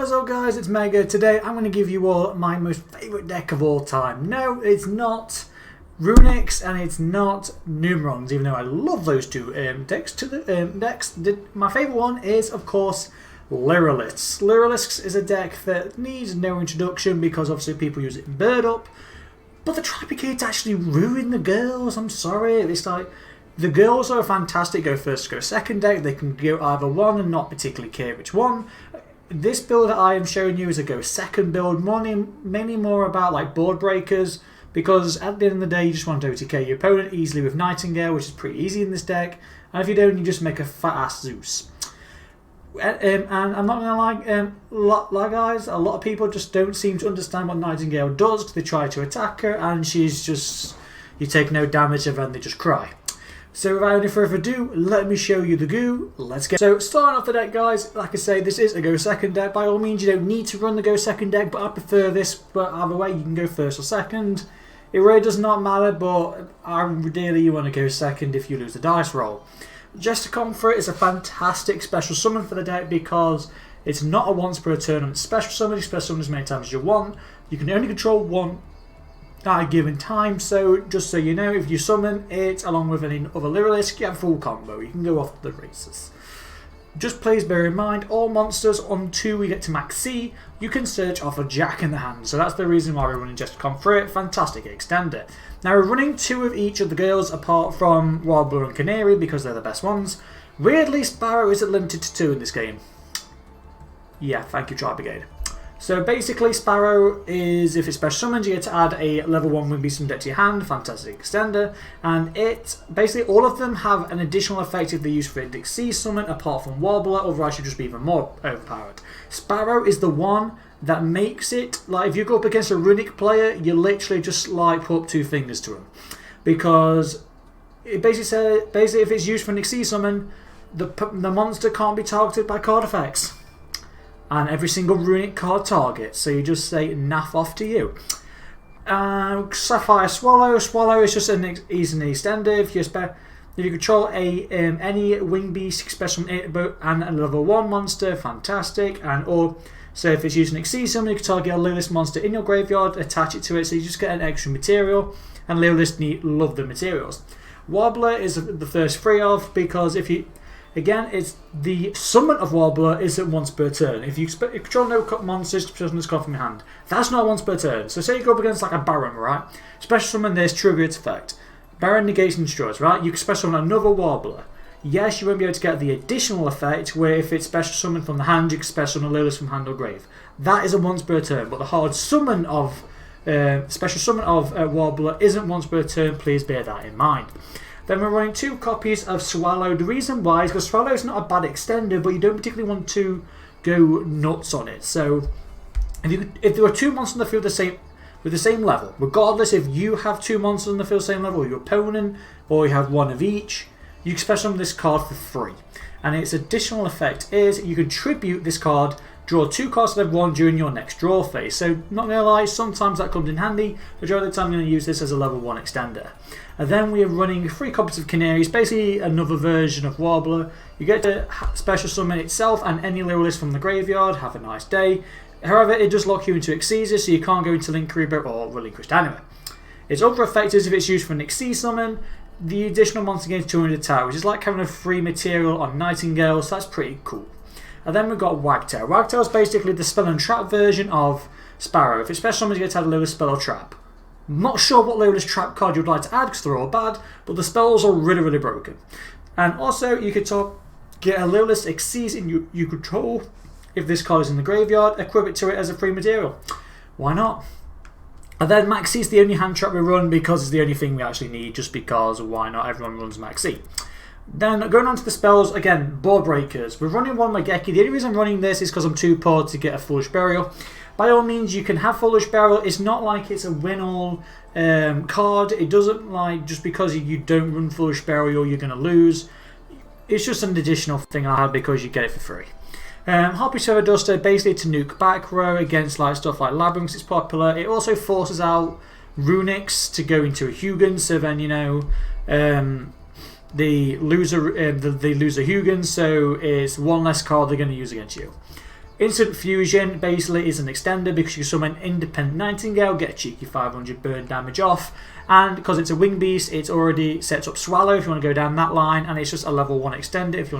What is up guys, it's Mega. Today I'm going to give you all my most favourite deck of all time. No, it's not Runics and it's not Numerons, even though I love those two decks. My favourite one is, of course, Lyrilusc. Lyrilusc is a deck that needs no introduction because obviously people use it in Bird Up. But the Triplicates actually ruin the girls, I'm sorry. It's like, the girls are a fantastic go first, go second deck. They can go either one and not particularly care which one. This build that I am showing you is a go second build, mainly more about like board breakers, because at the end of the day you just want to OTK your opponent easily with Nightingale, which is pretty easy in this deck, and if you don't, you just make a fat ass Zeus. And I'm not gonna lie guys, a lot of people just don't seem to understand what Nightingale does because they try to attack her and she's just, you take no damage and then they just cry. So without any further ado, let me show you the goo. Let's go. So starting off the deck guys, like I say, this is a go second deck. By all means you don't need to run the go second deck, but I prefer this. But either way you can go first or second. It really does not matter, but ideally you want to go second if you lose the dice roll. Jester Comfort is a fantastic special summon for the deck because it's not a once per turn and special summon. You special summon as many times as you want. You can only control one at a given time, so just so you know, if you summon it along with any other Lyrilusc, you have a full combo. You can go off the races. Just please bear in mind, all monsters until we get to max C, you can search off a Jack in the hand. So that's the reason why we're running Jester Comfort. Fantastic extender. Now we're running two of each of the girls apart from Warbler and Canary because they're the best ones. Weirdly, Sparrow isn't limited to 2 in this game. Yeah, thank you, Tri Brigade. So basically, Sparrow is, if it's special summoned, you get to add a level 1 Wing Beast from deck to your hand. Fantastic extender. And it, basically, all of them have an additional effect if they use for Index C summon, apart from Warbler, otherwise you'll just be even more overpowered. Sparrow is the one that makes it, like, if you go up against a Runic player, you literally just, like, put up 2 fingers to him. Because it basically says, if it's used for Index C summon, the monster can't be targeted by card effects. And every single Runic card target, so you just say naff off to you. Sapphire Swallow. Swallow is just an easy extender. If you control any Wing Beast, special and a level 1 monster, fantastic. So if it's using Exceed summon, you can target a Lyrilusc monster in your graveyard, attach it to it, so you just get an extra material. And Lyrilusc love the materials. Warbler is the first 3 of, because if you, again, it's the summon of Warbler isn't once per turn. If you control no monsters, special summon this card from your hand. That's not once per turn. So say you go up against like a Baron, right? Special summon this, trigger its effect. Baron negates and destroys, right? You can special summon another Warbler. Yes, you won't be able to get the additional effect where if it's special summon from the hand, you can special summon a Lyrilusc from hand or grave. That is a once per turn, but the hard summon of special summon of Warbler isn't once per turn. Please bear that in mind. Then we're running 2 copies of Swallow. The reason why is because Swallow is not a bad extender, but you don't particularly want to go nuts on it. So if there are 2 monsters on the field with the same level, regardless if you have 2 monsters on the field same level, or your opponent, or you have 1 of each, you can special summon this card for free. And its additional effect is you can tribute this card, draw 2 cards to level 1 during your next draw phase. So not gonna lie, sometimes that comes in handy. Majority of the time I'm going to use this as a level 1 extender. And then we are running 3 copies of Canaries, basically another version of Warbler. You get to special summon itself and any Lyrilusc from the graveyard. Have a nice day. However, it does lock you into Exceeders, so you can't go into Link Reaper or Relinquished Anima. Its other effect is if it's used for an Exceed summon, the additional monster gains 200 attack, which is like having a free material on Nightingale, so that's pretty cool. And then we've got Wagtail. Wagtail is basically the spell and trap version of Sparrow. If it's special summons, you get to add a Lyrilusc spell or trap. I'm not sure what Lyrilusc trap card you'd like to add because they're all bad, but the spells are really broken. And also, you could get a Lyrilusc Exceeds in you control. If this card is in the graveyard, equip it to it as a free material. Why not? And then Maxi is the only hand trap we run because it's the only thing we actually need, just because why not? Everyone runs Maxi. Then going on to the spells, again, board breakers. We're running one Mageki. The only reason I'm running this is because I'm too poor to get a Foolish Burial. By all means, you can have Foolish Burial. It's not like it's a win-all card. It doesn't like just because you don't run Foolish Burial, you're going to lose. It's just an additional thing I have because you get it for free. Harpy Server Duster, basically to nuke back row against like stuff like Labyrinths. It's popular. It also forces out Runics to go into a Hugin, so then you know they lose a Hugin, so it's 1 less card they're going to use against you. Instant Fusion basically is an extender because you can summon Independent Nightingale, get a cheeky 500 burn damage off, and because it's a wing beast, it's already set up Swallow if you want to go down that line, and it's just a level 1 extender if you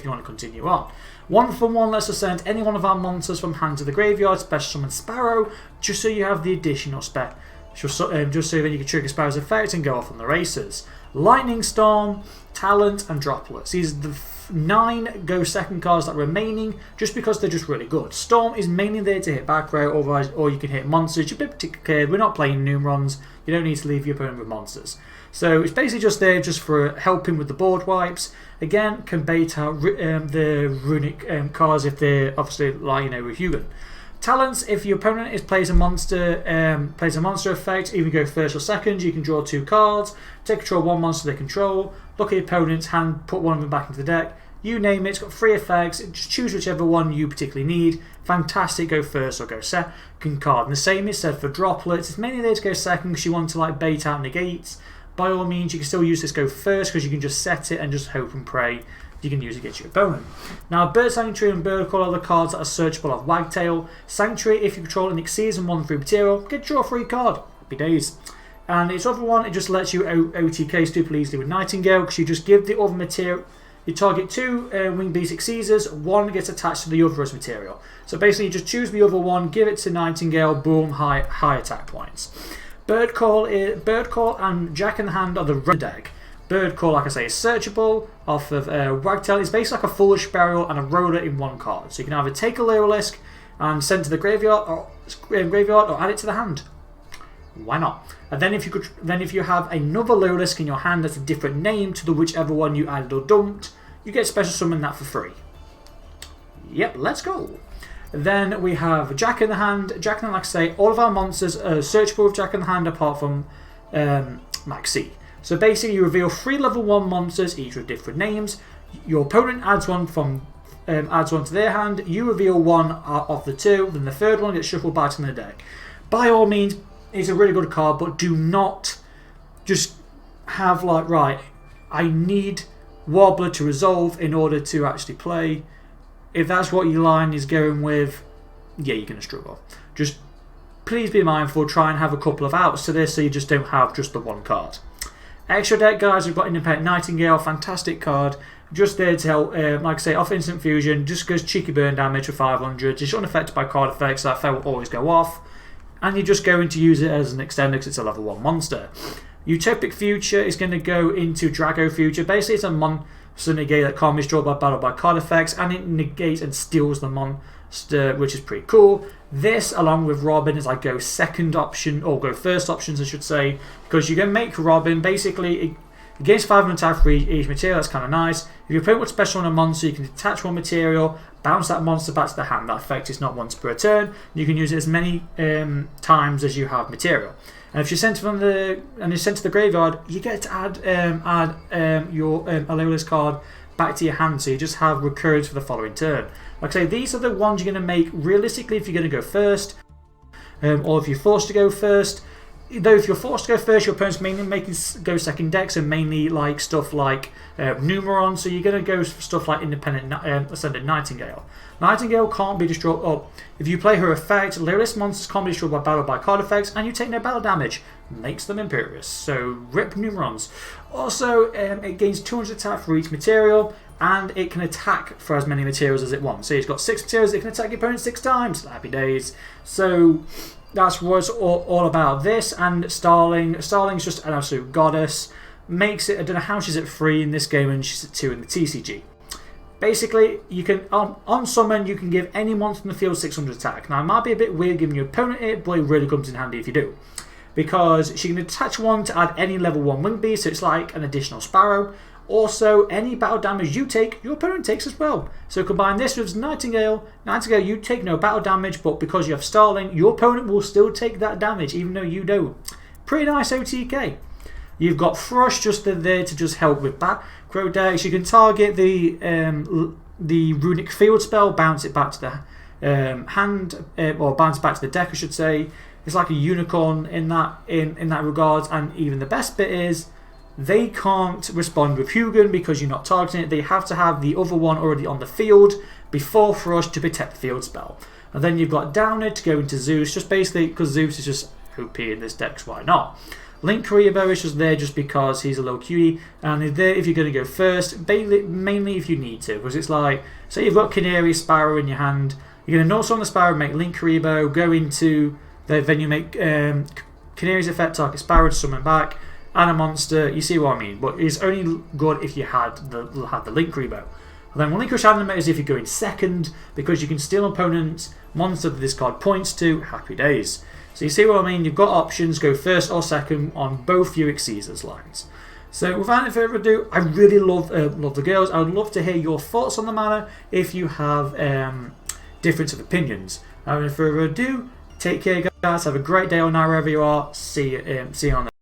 want to continue on. 1-for-1 lets us send any one of our monsters from hand to the graveyard, special summon Sparrow, just so you have the additional spec. Just so then you can trigger Sparrow's effect and go off on the races. Lightning Storm, Talent, and Droplets. These are the 9 go second cards that are remaining, just because they're just really good. Storm is mainly there to hit back row, or you can hit monsters. You're a bit particular. We're not playing Numerons. You don't need to leave your opponent with monsters. So it's basically just there just for helping with the board wipes. Again, can bait out the runic cards if they're obviously like with Yugioh. Talents: if your opponent plays a monster effect, even go first or second, you can draw 2 cards, take control of 1 monster they control, look at your opponent's hand, put one of them back into the deck. You name it, it's got 3 effects, just choose whichever one you particularly need. Fantastic, go first or go second card. And the same is said for Droplets. It's mainly there to go second because you want to bait out negates. By all means, you can still use this go first because you can just set it and just hope and pray you can use it against your opponent. Now, Bird Sanctuary and Bird Call are the cards that are searchable off Wagtail. Sanctuary, if you control an Exceed and 1-3 material, get draw a free card. Happy days. And its other one, it just lets you OTK stupidly easily with Nightingale because you just give the other material. You target 2 Wing Beast Exceeders, 1 gets attached to the other as material. So basically, you just choose the other one, give it to Nightingale, boom, high attack points. Bird Call and Jack in the Hand are the run deck. Bird Call, like I say, is searchable off of Wagtail. It's basically like a Foolish Burial and a Roller in 1 card. So you can either take a Lyrilusc and send it to the graveyard or add it to the hand. Why not? And then if you have another Lyrilusc in your hand that's a different name to the whichever one you added or dumped, you get special summon that for free. Yep, let's go. Then we have Jack in the Hand. Jack in the Hand, like I say, all of our monsters are searchable with Jack in the Hand apart from Maxi. So basically, you reveal 3 level 1 monsters, each with different names. Your opponent adds one to their hand. You reveal 1 of the 2. Then the 3rd one gets shuffled back in the deck. By all means, it's a really good card, but do not just have right, I need Wobbler to resolve in order to actually play. If that's what your line is going with, yeah, you're going to struggle. Just please be mindful. Try and have a couple of outs to this so you just don't have just the 1 card. Extra deck, guys, we've got Independent Nightingale, fantastic card. Just there to help, like I say, off Instant Fusion, just goes cheeky burn damage for 500. It's unaffected by card effects, so that effect will always go off. And you're just going to use it as an extender because it's a level 1 monster. Utopic Future is going to go into Drago Future. Basically, it's a monster negate that can't be destroyed by battle by card effects, and it negates and steals the monster, which is pretty cool. This, along with Robin, is go second option, or go first options, I should say, because you can make Robin basically against 500 attack for each material. That's kind of nice. If your opponent would special on a monster, you can detach 1 material, bounce that monster back to the hand. That effect is not once per turn. You can use it as many times as you have material. And if you're sent to the graveyard, you get to add your Lyrilusc card back to your hand, so you just have recurrence for the following turn. Like I say, these are the ones you're going to make realistically if you're going to go first, or if you're forced to go first. Though if you're forced to go first, your opponent's mainly making go second deck, so mainly stuff like Numeron, so you're going to go for stuff like Independent Ascendant Nightingale. Nightingale can't be destroyed. If you play her effect, Lyrilusc monsters can't be destroyed by battle by card effects, and you take no battle damage. Makes them Imperious, so rip Numerons. Also, it gains 200 attack for each material, and it can attack for as many materials as it wants. So it's got 6 materials, it can attack your opponent 6 times. Happy days. So that's what's all about this. And Starling's just an absolute goddess. Makes it, I don't know how she's at 3 in this game and she's at 2 in the TCG. Basically, you can on summon you can give any monster in the field 600 attack. Now it might be a bit weird giving your opponent it, but it really comes in handy if you do. Because she can attach 1 to add any level 1 wing beast, so it's like an additional Sparrow. Also, any battle damage you take, your opponent takes as well. So combine this with Nightingale. Nightingale, you take no battle damage, but because you have Starling, your opponent will still take that damage, even though you don't. Pretty nice OTK. You've got Thrush just there to just help with Crow decks. You can target the Runic Field spell, bounce it back to the hand, or bounce it back to the deck, I should say. It's like a unicorn in that regard, and even the best bit is they can't respond with Hugin because you're not targeting it. They have to have the other one already on the field before Thrush to protect the field spell. And then you've got Downer to go into Zeus, just basically because Zeus is just OP in this deck, so why not? Linkuriboh is just there just because he's a little cutie, and he's there if you're going to go first, mainly if you need to, because it's like, say you've got Canary Sparrow in your hand, you're going to North Summon the Sparrow, make Linkuriboh, go into, then you make Canary's effect, target Sparrow to summon back, and a monster, you see what I mean, but it's only good if you had the Linkuriboh. And then Relinquish Animate is if you're going second, because you can steal an opponent's monster that this card points to, happy days. So you see what I mean, you've got options, go first or second on both your Caesar's lines. So without any further ado, I really love the girls. I would love to hear your thoughts on the mana if you have difference of opinions. Without any further ado, take care guys, have a great day or night wherever you are, see you on the